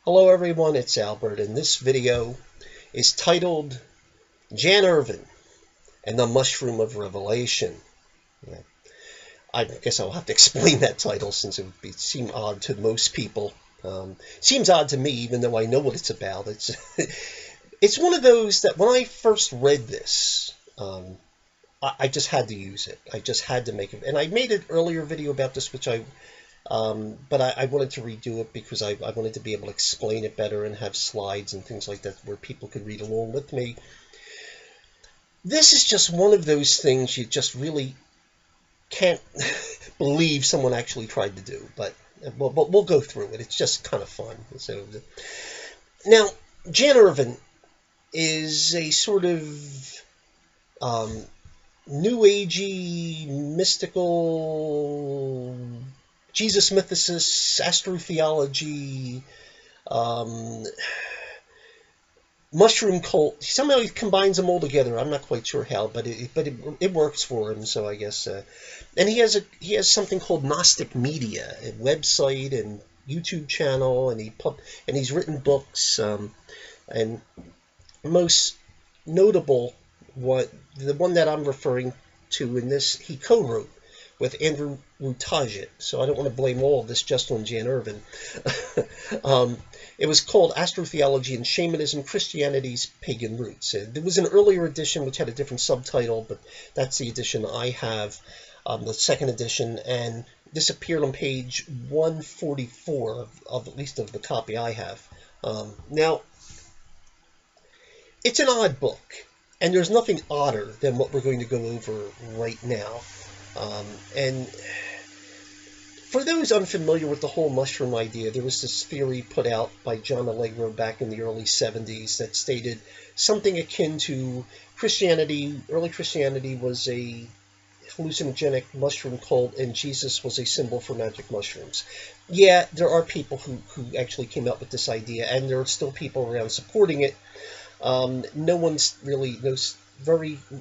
Hello everyone, it's Albert, and this video is titled Jan Irvin and the Mushroom of Revelation. Yeah, I guess I'll have to explain that title since it would seem odd to most people. Seems odd to me, even though I know what it's about. It's one of those that when I first read this, I just had to use it. I just had to make it. And I made an earlier video about this, but I wanted to redo it because I wanted to be able to explain it better and have slides and things like that where people could read along with me. This is just one of those things you just really can't believe someone actually tried to do, but we'll go through it. It's just kind of fun. So now, Jan Irvin is a sort of new agey, mystical, Jesus mythicist, astrotheology, mushroom cult. Somehow he combines them all together. I'm not quite sure how, but it works for him. So I guess, and he has something called Gnostic Media, a website and YouTube channel, and he's written books, and most notable, the one that I'm referring to in this, he co-wrote with Andrew Rutajit, so I don't want to blame all of this just on Jan Irvin. It was called Astrotheology and Shamanism, Christianity's Pagan Roots. There was an earlier edition which had a different subtitle, but that's the edition I have, the second edition, and this appeared on page 144 of at least of the copy I have. Now, it's an odd book, and there's nothing odder than what we're going to go over right now. And for those unfamiliar with the whole mushroom idea, there was this theory put out by John Allegro back in the early 70s that stated something akin to Christianity. Early Christianity was a hallucinogenic mushroom cult, and Jesus was a symbol for magic mushrooms. Yeah, there are people who actually came up with this idea, and there are still people around supporting it. No one's really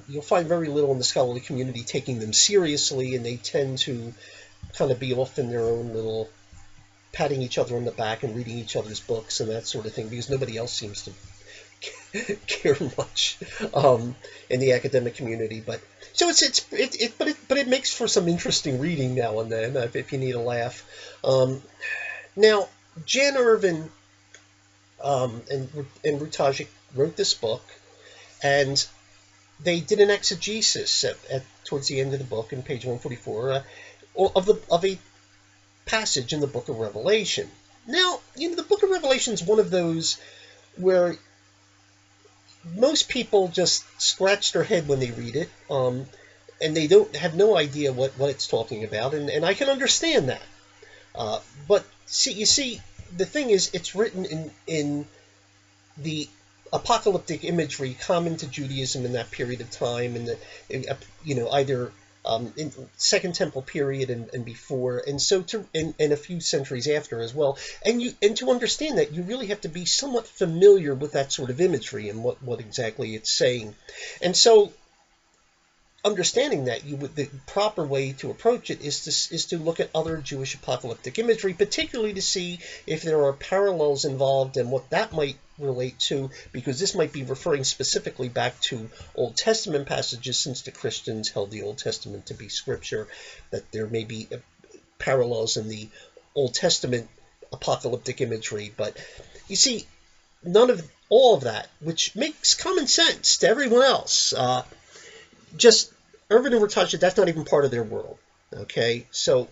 you'll find very little in the scholarly community taking them seriously, and they tend to kind of be off in their own little, patting each other on the back and reading each other's books and that sort of thing, because nobody else seems to care much in the academic community. But so it makes for some interesting reading now and then if you need a laugh. Now, Jan Irvin and Rutajik wrote this book, and they did an exegesis towards the end of the book, in page 144, of a passage in the Book of Revelation. Now, the Book of Revelation is one of those where most people just scratch their head when they read it, and they have no idea what it's talking about, and I can understand that. But you see, the thing is, it's written in the apocalyptic imagery common to Judaism in that period of time, and either in Second Temple period and before, and so and a few centuries after as well. And to understand that, you really have to be somewhat familiar with that sort of imagery and what exactly it's saying. And so, understanding that, the proper way to approach it is to look at other Jewish apocalyptic imagery, particularly to see if there are parallels involved and what that might relate to, because this might be referring specifically back to Old Testament passages, since the Christians held the Old Testament to be scripture, that there may be parallels in the Old Testament apocalyptic imagery. But you see, all of that, which makes common sense to everyone else, just Irvin and Rutajit, that's not even part of their world. Okay, so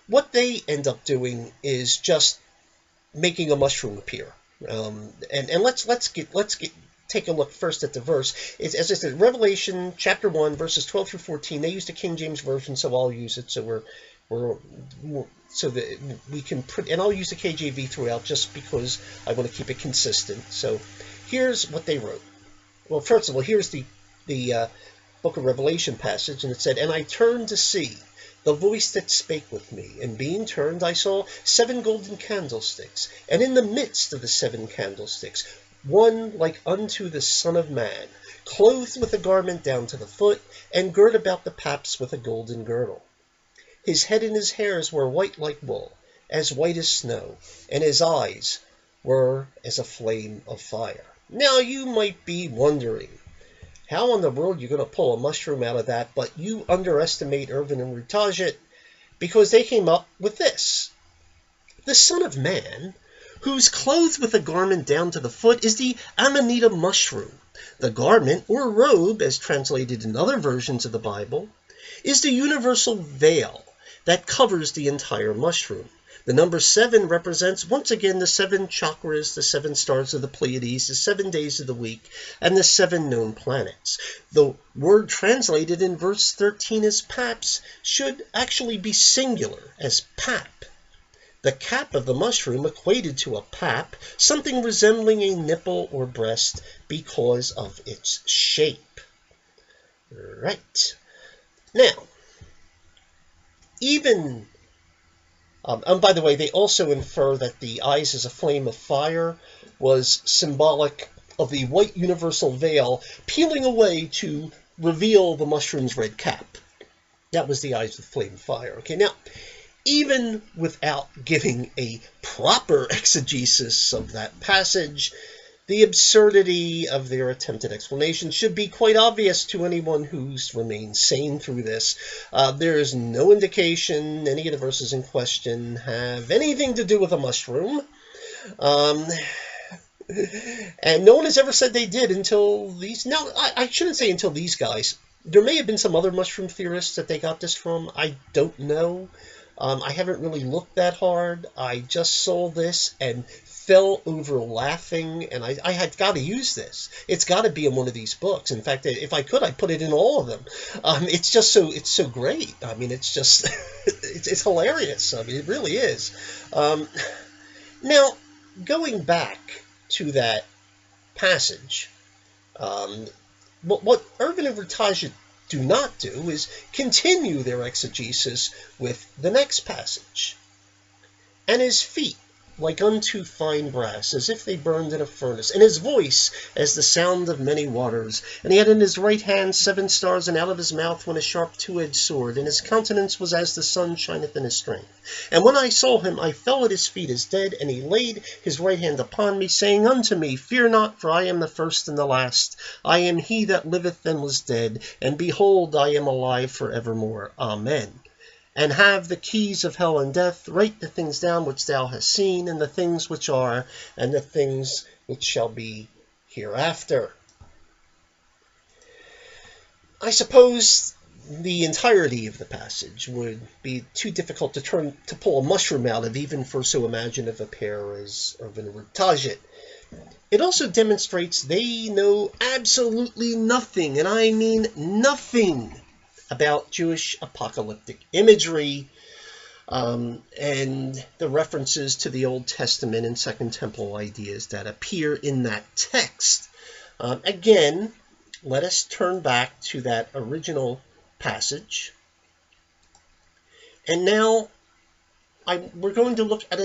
what they end up doing is just making a mushroom appear. And let's take a look first at the verse. It's, as I said, Revelation chapter 1, verses 12 through 14. They used the King James version, so I'll use it. So so that we can print, and I'll use the KJV throughout just because I want to keep it consistent. So here's what they wrote. Well, first of all, here's the Book of Revelation passage, and it said, "And I turned to see the voice that spake with me, and being turned, I saw 7 golden candlesticks, and in the midst of the 7 candlesticks, one like unto the Son of Man, clothed with a garment down to the foot, and girt about the paps with a golden girdle. His head and his hairs were white like wool, as white as snow, and his eyes were as a flame of fire. Now you might be wondering, how in the world are you going to pull a mushroom out of that? But you underestimate Irvin and Rutajit, because they came up with this. The Son of Man, who's clothed with a garment down to the foot, is the Amanita mushroom. The garment, or robe, as translated in other versions of the Bible, is the universal veil that covers the entire mushroom. The number 7 represents, once again, the 7 chakras, the 7 stars of the Pleiades, the 7 days of the week, and the 7 known planets. The word translated in verse 13 as paps should actually be singular, as pap. The cap of the mushroom equated to a pap, something resembling a nipple or breast because of its shape. Right. Now, even... and by the way, they also infer that the eyes as a flame of fire was symbolic of the white universal veil peeling away to reveal the mushroom's red cap. That was the eyes with flame of fire. Okay, now, even without giving a proper exegesis of that passage, the absurdity of their attempted explanation should be quite obvious to anyone who's remained sane through this. There is no indication any of the verses in question have anything to do with a mushroom. And no one has ever said they did until these... No, I shouldn't say until these guys. There may have been some other mushroom theorists that they got this from. I don't know. I haven't really looked that hard. I just saw this and fell over laughing, and I had got to use this. It's got to be in one of these books. In fact, if I could, I'd put it in all of them. It's so great. I mean, it's just, it's hilarious. I mean, it really is. Now, going back to that passage, what Irvin and Rutajit do not do is continue their exegesis with the next passage. And his feet like unto fine brass, as if they burned in a furnace, and his voice as the sound of many waters. And he had in his right hand 7 stars, and out of his mouth went a sharp 2-edged sword, and his countenance was as the sun shineth in his strength. And when I saw him, I fell at his feet as dead, and he laid his right hand upon me, saying unto me, Fear not, for I am the first and the last. I am he that liveth and was dead, and behold, I am alive for evermore. Amen. And have the keys of hell and death. Write the things down which thou hast seen, and the things which are, and the things which shall be hereafter. I suppose the entirety of the passage would be too difficult to pull a mushroom out of, even for so imaginative a pair as Irvin and Rutajit. It also demonstrates they know absolutely nothing, and I mean nothing, about Jewish apocalyptic imagery and the references to the Old Testament and Second Temple ideas that appear in that text. Again, let us turn back to that original passage. And now we're going to look at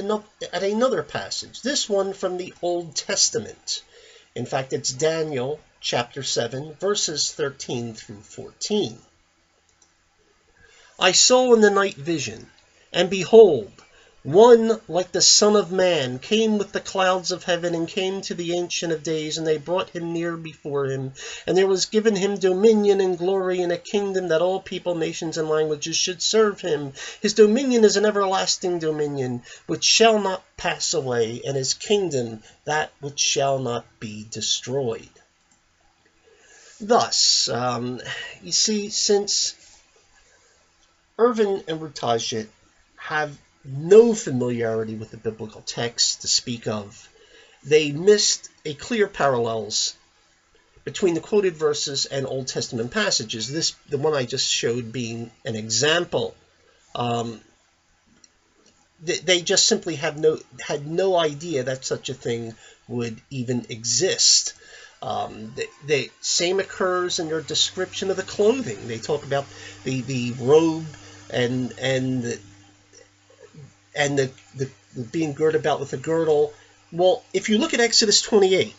another passage, this one from the Old Testament. In fact, it's Daniel chapter 7, verses 13 through 14. I saw in the night vision, and behold, one like the Son of Man came with the clouds of heaven, and came to the Ancient of Days, and they brought him near before him. And there was given him dominion and glory, and a kingdom, that all people, nations, and languages should serve him. His dominion is an everlasting dominion, which shall not pass away, and his kingdom that which shall not be destroyed. Thus, you see, since Irvin and Rutajit have no familiarity with the biblical text to speak of, they missed a clear parallels between the quoted verses and Old Testament passages. The one I just showed being an example. They just simply had no idea that such a thing would even exist. The same occurs in their description of the clothing. They talk about the robe and the being girded about with a girdle. Well, if you look at Exodus 28,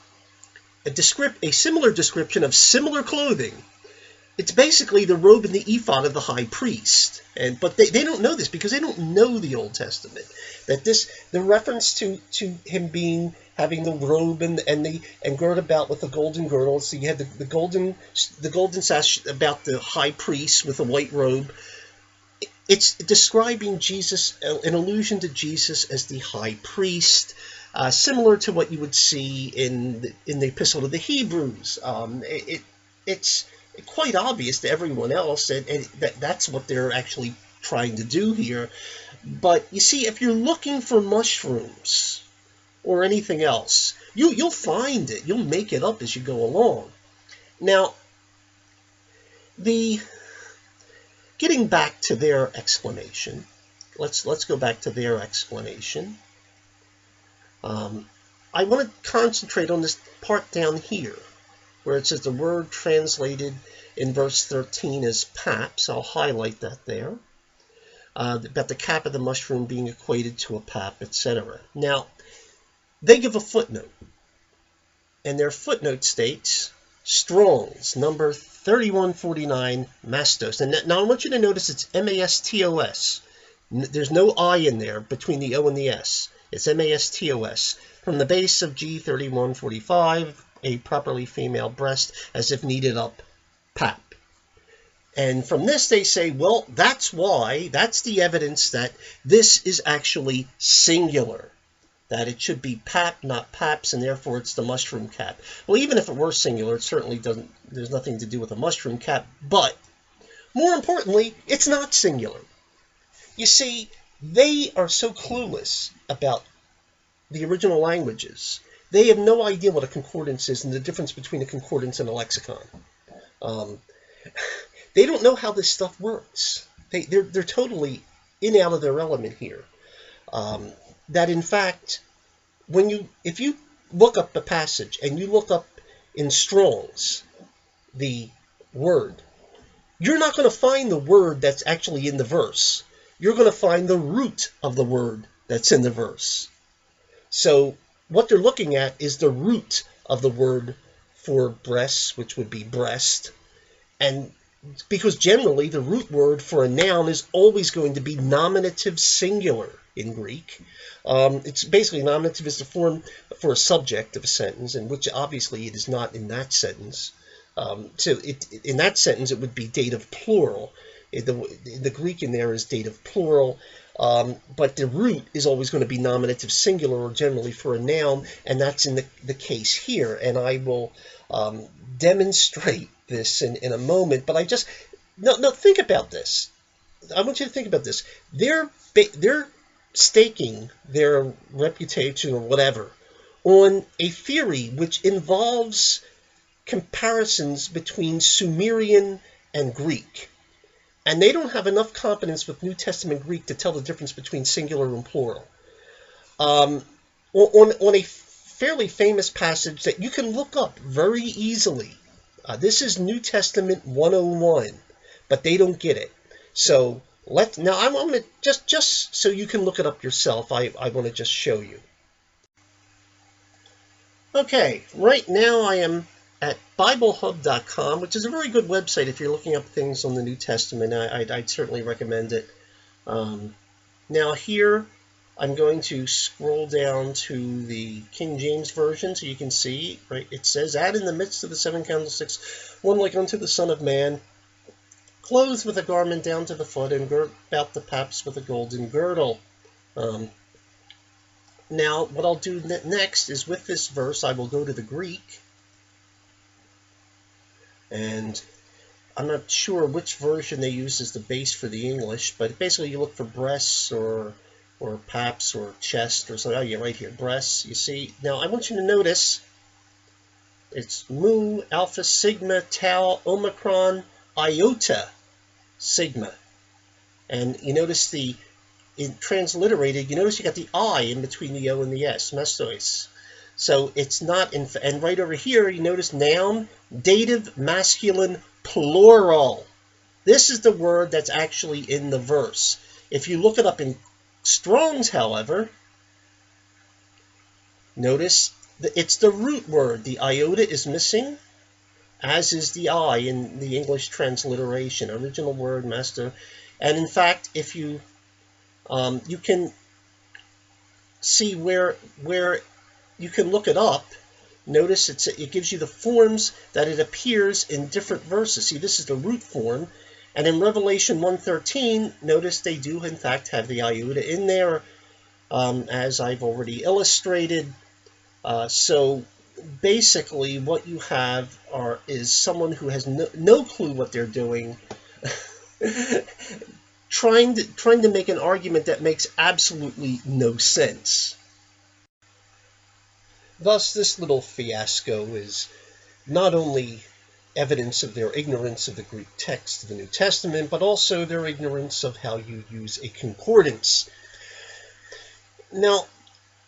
a similar description of similar clothing It's basically the robe and the ephod of the high priest. But they don't know this because they don't know the Old Testament. That the reference to him having the robe and girt about with the golden girdle. So you had the golden sash about the high priest with a white robe. It's describing Jesus, an allusion to Jesus as the high priest, similar to what you would see in the Epistle to the Hebrews. It's quite obvious to everyone else, and that's what they're actually trying to do here. But you see, if you're looking for mushrooms or anything else, you'll find it. You'll make it up as you go along. Now, getting back to their explanation, let's go back to their explanation. I want to concentrate on this part down here, where it says the word translated in verse 13 as paps. I'll highlight that there. About the cap of the mushroom being equated to a pap, etc. Now, they give a footnote, and their footnote states, Strong's, number 3149, mastos. And now I want you to notice it's M-A-S-T-O-S. There's no I in there between the O and the S. It's M-A-S-T-O-S. From the base of G3145, a properly female breast, as if kneaded up, pap. And from this they say, well, that's the evidence that this is actually singular, that it should be pap, not paps, and therefore it's the mushroom cap. Well, even if it were singular, it certainly there's nothing to do with a mushroom cap, but more importantly, it's not singular. You see, they are so clueless about the original languages. They have no idea what a concordance is and the difference between a concordance and a lexicon. They don't know how this stuff works. They're totally in and out of their element here. That in fact, if you look up the passage and you look up in Strong's the word, you're not going to find the word that's actually in the verse. You're going to find the root of the word that's in the verse. So what they're looking at is the root of the word for breasts, which would be breast, and because generally the root word for a noun is always going to be nominative singular in Greek. It's basically nominative is the form for a subject of a sentence, in which obviously it is not in that sentence. So in that sentence it would be dative plural. The Greek in there is dative plural, but the root is always going to be nominative singular or generally for a noun, and that's in the case here. And I will demonstrate this in a moment, but no, think about this. I want you to think about this. They're staking their reputation or whatever on a theory which involves comparisons between Sumerian and Greek. And they don't have enough competence with New Testament Greek to tell the difference between singular and plural. On a fairly famous passage that you can look up very easily. This is New Testament 101, but they don't get it. So now I'm going to just so you can look it up yourself. I want to just show you. Okay, right now I am at BibleHub.com, which is a very good website if you're looking up things on the New Testament. I'd certainly recommend it. Now here, I'm going to scroll down to the King James Version so you can see, right, it says, "And in the midst of the 7 candlesticks, one like unto the Son of Man, clothed with a garment down to the foot, and girt about the paps with a golden girdle." Now, what I'll do next is with this verse, I will go to the Greek. And I'm not sure which version they use as the base for the English, but basically you look for breasts or paps or chest or something. Oh yeah, right here, breasts, you see. Now I want you to notice it's mu, alpha, sigma, tau, omicron, iota, sigma. And you notice transliterated, you notice you got the I in between the O and the S, mastois. So it's not, and right over here, you notice noun, dative, masculine, plural. This is the word that's actually in the verse. If you look it up in Strong's, however, notice that it's the root word. The iota is missing. as is the I in the English transliteration, original word, master. And in fact, if you you can see where you can look it up. Notice it gives you the forms that it appears in different verses. See, this is the root form. And in Revelation 1:13, notice they do, in fact, have the iota in there, as I've already illustrated. So basically, what you have is someone who has no clue what they're doing, trying to make an argument that makes absolutely no sense. Thus, this little fiasco is not only evidence of their ignorance of the Greek text of the New Testament, but also their ignorance of how you use a concordance. Now,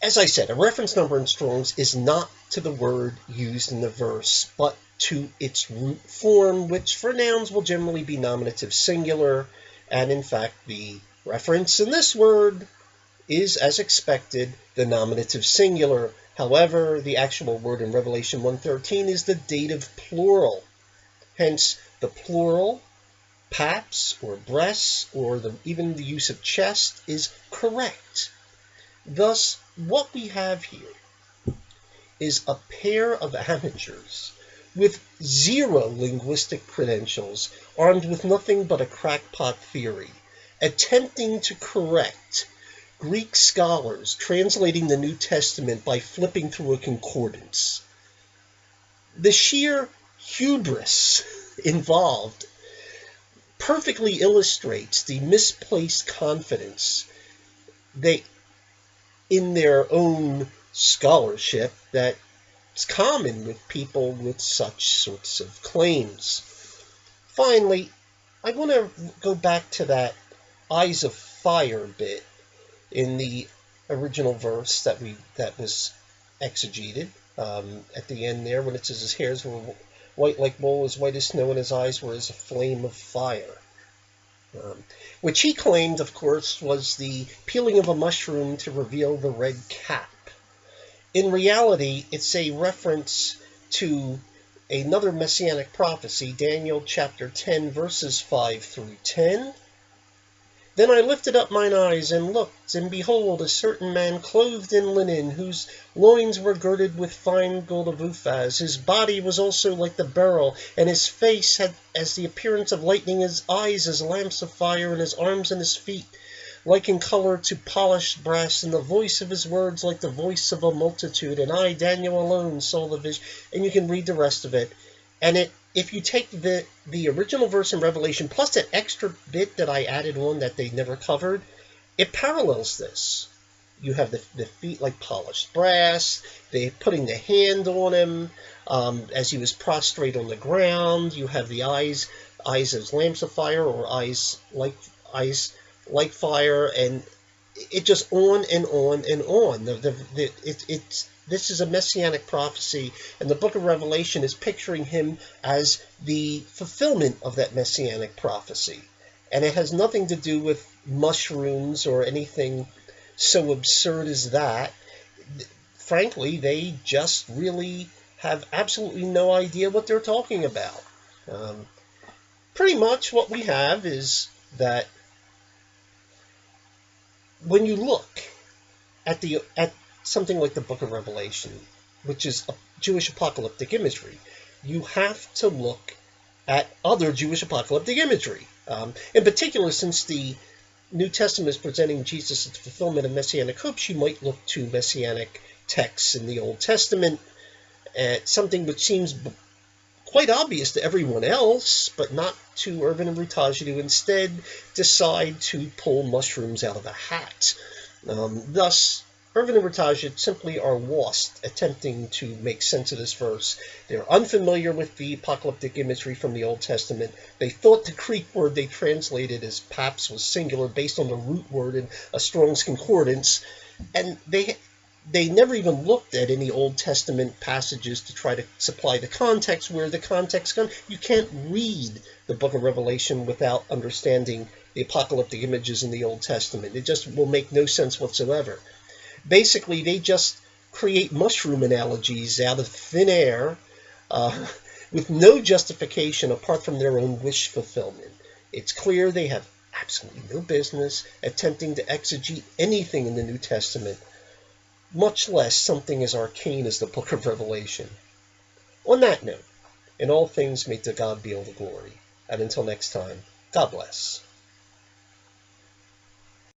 as I said, a reference number in Strong's is not to the word used in the verse, but to its root form, which for nouns will generally be nominative singular, and in fact the reference in this word is, as expected, the nominative singular. However, the actual word in Revelation 1:13 is the dative plural. Hence, the plural, paps or breasts, or even the use of chest is correct. Thus, what we have here is a pair of amateurs with zero linguistic credentials, armed with nothing but a crackpot theory, attempting to correct Greek scholars translating the New Testament by flipping through a concordance. The sheer hubris involved perfectly illustrates the misplaced confidence in their own scholarship that's common with people with such sorts of claims. Finally, I want to go back to that eyes of fire bit in the original verse that was exegeted at the end there, when it says his hairs were white like wool, as white as snow, and his eyes were as a flame of fire. Which he claimed, of course, was the peeling of a mushroom to reveal the red cap. In reality, it's a reference to another messianic prophecy, Daniel chapter 10, verses 5 through 10. Then I lifted up mine eyes and looked, and behold, a certain man clothed in linen, whose loins were girded with fine gold of Uphaz. His body was also like the beryl, and his face had as the appearance of lightning, his eyes as lamps of fire, and his arms and his feet like in color to polished brass, and the voice of his words like the voice of a multitude. And I, Daniel, alone saw the vision. And you can read the rest of it. And if you take the original verse in Revelation, plus that extra bit that I added on that they never covered, it parallels this. You have the feet like polished brass, they putting the hand on him as he was prostrate on the ground. You have the eyes as lamps of fire, or eyes like fire, and it just on and on and on. This is a messianic prophecy, and the book of Revelation is picturing him as the fulfillment of that messianic prophecy. And it has nothing to do with mushrooms or anything so absurd as that. Frankly, they just really have absolutely no idea what they're talking about. Pretty much what we have is that when you look at something like the book of Revelation, which is a Jewish apocalyptic imagery, you have to look at other Jewish apocalyptic imagery. In particular, since the New Testament is presenting Jesus as the fulfillment of messianic hopes, you might look to messianic texts in the Old Testament, something which seems quite obvious to everyone else, but not to Irvin and Rutaja, who instead decide to pull mushrooms out of a hat. Thus, Irvin and Rutaja simply are lost attempting to make sense of this verse. They're unfamiliar with the apocalyptic imagery from the Old Testament. They thought the Greek word they translated as paps was singular based on the root word in a Strong's Concordance, and they never even looked at any Old Testament passages to try to supply the context where the context comes. You can't read the book of Revelation without understanding the apocalyptic images in the Old Testament. It just will make no sense whatsoever. Basically, they just create mushroom analogies out of thin air with no justification apart from their own wish fulfillment. It's clear they have absolutely no business attempting to exegete anything in the New Testament, much less something as arcane as the book of Revelation. On that note, in all things may to God be all the glory. And until next time, God bless.